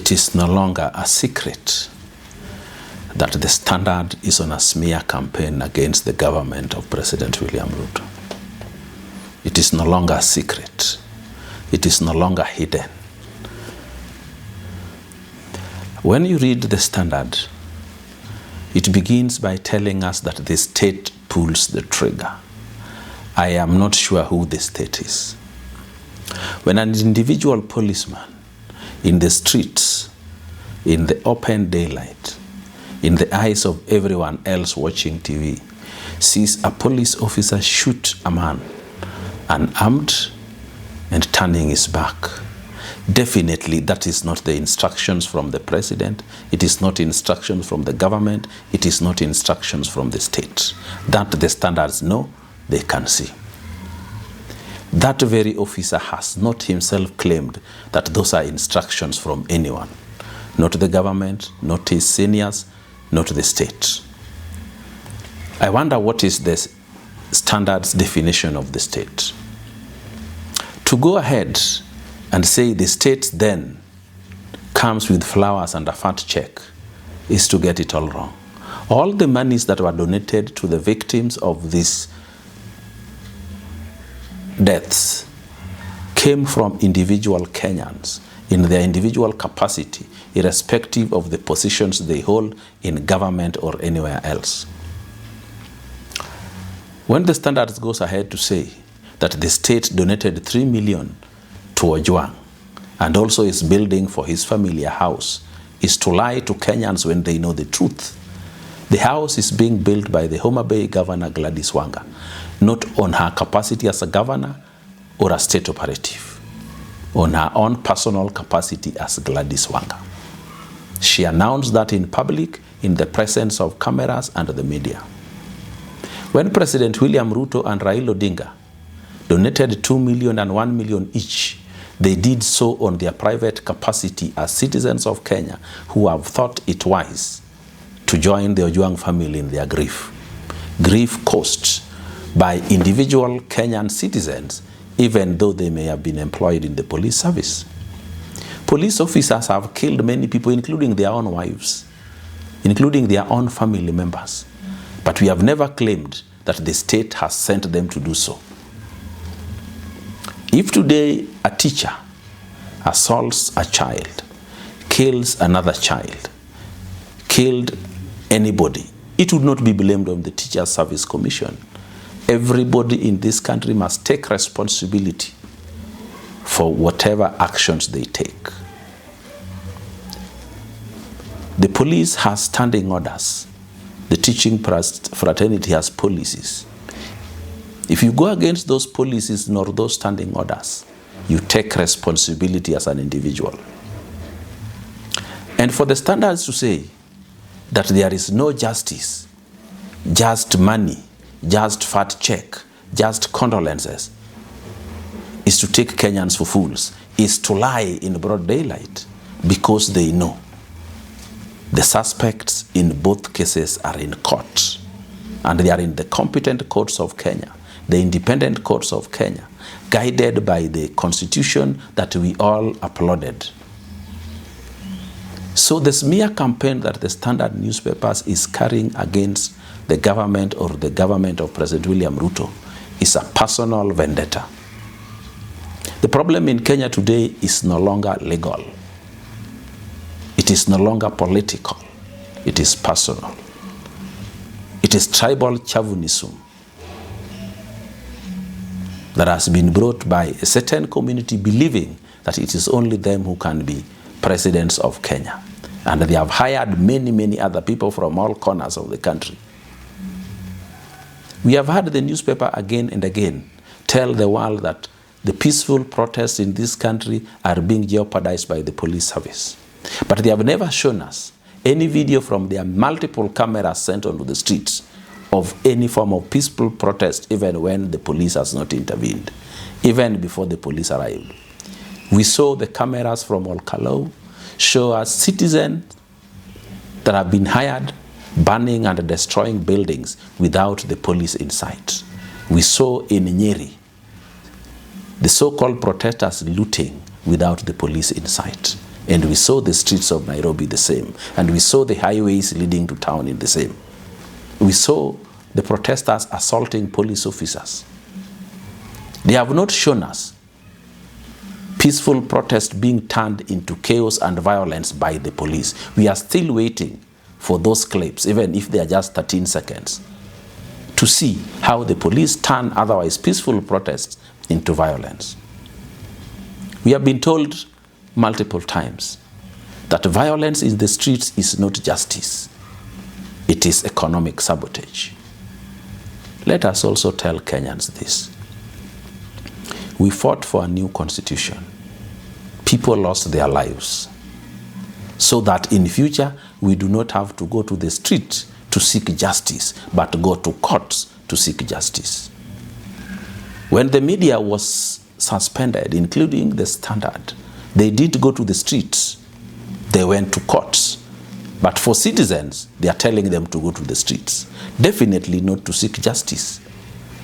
It is no longer a secret that the Standard is on a smear campaign against the government of President William Ruto. It is no longer a secret. It is no longer hidden. When you read the Standard, it begins by telling us that the state pulls the trigger. I am not sure who the state is. When an individual policeman in the streets, in the open daylight, in the eyes of everyone else watching TV, sees a police officer shoot a man, unarmed and turning his back, definitely that is not the instructions from the president. It is not instructions from the government. It is not instructions from the state. That the Standards know, they can see. That very officer has not himself claimed that those are instructions from anyone. Not the government, not his seniors, not the state. I wonder what is the Standard's definition of the state. To go ahead and say the state then comes with flowers and a fat check is to get it all wrong. All the monies that were donated to the victims of these deaths came from individual Kenyans in their individual capacity, irrespective of the positions they hold in government or anywhere else. When the Standard goes ahead to say that the state donated 3 million to Ojwang and also is building for his family a house, is to lie to Kenyans when they know the truth. The house is being built by the Homa Bay Governor Gladys Wanga, not on her capacity as a governor or a state operative, on her own personal capacity as Gladys Wanga. She announced that in public, in the presence of cameras and the media. When President William Ruto and Raila Odinga donated 2 million and 1 million each, they did so on their private capacity as citizens of Kenya who have thought it wise to join the Ojwang family in their grief. Grief caused by individual Kenyan citizens, even though they may have been employed in the police service. Police officers have killed many people, including their own wives, including their own family members. But we have never claimed that the state has sent them to do so. If today a teacher assaults a child, kills another child, killed anybody, it would not be blamed on the Teachers Service Commission. Everybody in this country must take responsibility for whatever actions they take. The police has standing orders. The teaching fraternity has policies. If you go against those policies nor those standing orders, you take responsibility as an individual. And for the Standards to say that there is no justice, just money, just fat check, just condolences, is to take Kenyans for fools, is to lie in broad daylight, because they know the suspects in both cases are in court, and they are in the competent courts of Kenya, the independent courts of Kenya, guided by the constitution that we all applauded. So the smear campaign that the Standard newspapers is carrying against the government or the government of President William Ruto is a personal vendetta. The problem in Kenya today is no longer legal. It is no longer political. It is personal. It is tribal chauvinism that has been brought by a certain community believing that it is only them who can be presidents of Kenya. And they have hired many, many other people from all corners of the country. We have heard the newspaper again and again tell the world that the peaceful protests in this country are being jeopardized by the police service. But they have never shown us any video from their multiple cameras sent onto the streets of any form of peaceful protest, even when the police has not intervened, even before the police arrived. We saw the cameras from Olkalau show us citizens that have been hired burning and destroying buildings without the police in sight. We saw in Nyeri the so-called protesters looting without the police in sight. And we saw the streets of Nairobi the same. And we saw the highways leading to town in the same. We saw the protesters assaulting police officers. They have not shown us peaceful protest being turned into chaos and violence by the police. We are still waiting for those clips, even if they are just 13 seconds, to see how the police turn otherwise peaceful protests into violence. We have been told multiple times that violence in the streets is not justice. It is economic sabotage. Let us also tell Kenyans this. We fought for a new constitution. People lost their lives so that in future we do not have to go to the street to seek justice, but go to courts to seek justice. When the media was suspended, including the Standard, they did go to the streets. They went to courts. But for citizens, they are telling them to go to the streets. Definitely not to seek justice,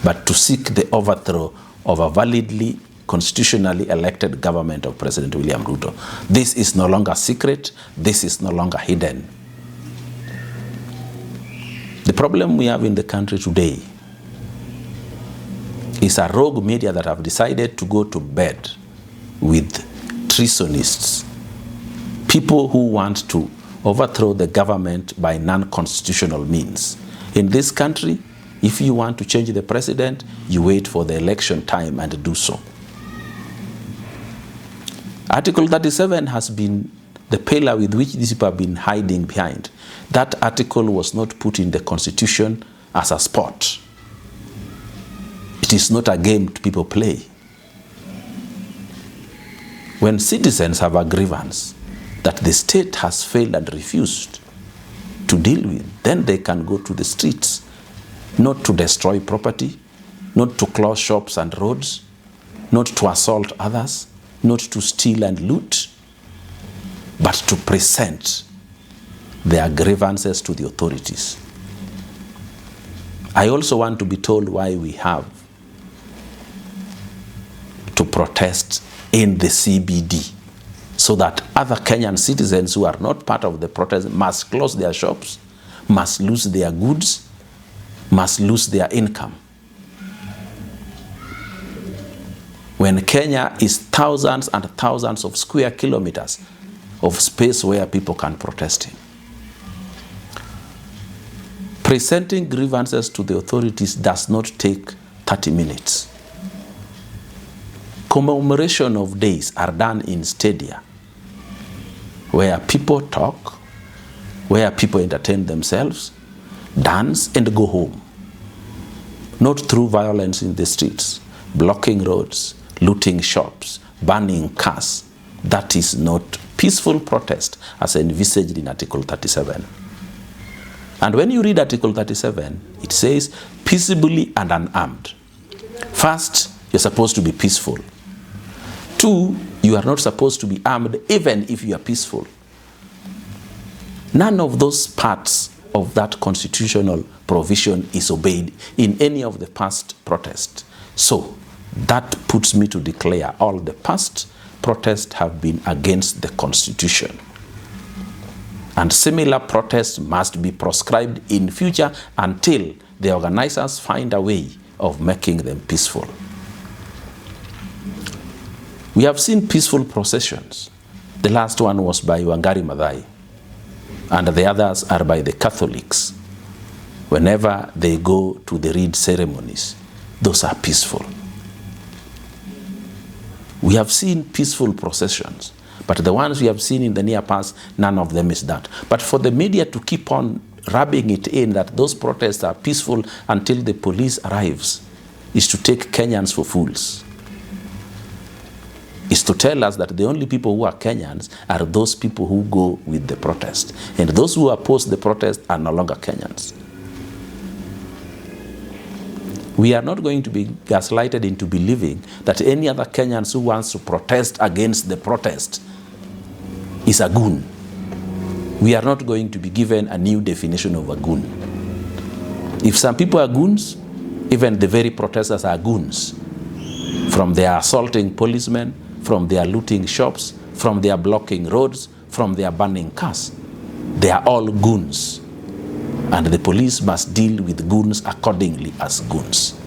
but to seek the overthrow of a validly, constitutionally elected government of President William Ruto. This is no longer secret. This is no longer hidden. The problem we have in the country today is a rogue media that have decided to go to bed with treasonists, people who want to overthrow the government by non-constitutional means. In this country, if you want to change the president, you wait for the election time and do so. Article 37 has been the pillar with which these people have been hiding behind. That article was not put in the Constitution as a sport. It is not a game people play. When citizens have a grievance that the state has failed and refused to deal with, then they can go to the streets, not to destroy property, not to close shops and roads, not to assault others, not to steal and loot, but to present their grievances to the authorities. I also want to be told why we have to protest in the CBD, so that other Kenyan citizens who are not part of the protest must close their shops, must lose their goods, must lose their income. When Kenya is thousands and thousands of square kilometers of space where people can protest in. Presenting grievances to the authorities does not take 30 minutes. Commemoration of days are done in stadia, where people talk, where people entertain themselves, dance and go home. Not through violence in the streets, blocking roads, looting shops, burning cars. That is not peaceful protest as envisaged in Article 37. And when you read Article 37, it says peaceably and unarmed. First, you're supposed to be peaceful. Two, you are not supposed to be armed even if you are peaceful. None of those parts of that constitutional provision is obeyed in any of the past protests. So that puts me to declare all the past protests have been against the Constitution. And similar protests must be proscribed in future until the organizers find a way of making them peaceful. We have seen peaceful processions. The last one was by Wangari Maathai, and the others are by the Catholics. Whenever they go to the Reed ceremonies, those are peaceful. We have seen peaceful processions, but the ones we have seen in the near past, none of them is that. But for the media to keep on rubbing it in that those protests are peaceful until the police arrives is to take Kenyans for fools. Is to tell us that the only people who are Kenyans are those people who go with the protest. And those who oppose the protest are no longer Kenyans. We are not going to be gaslighted into believing that any other Kenyans who wants to protest against the protest is a goon. We are not going to be given a new definition of a goon. If some people are goons, even the very protesters are goons. From their assaulting policemen, from their looting shops, from their blocking roads, from their burning cars. They are all goons. And the police must deal with goons accordingly as goons.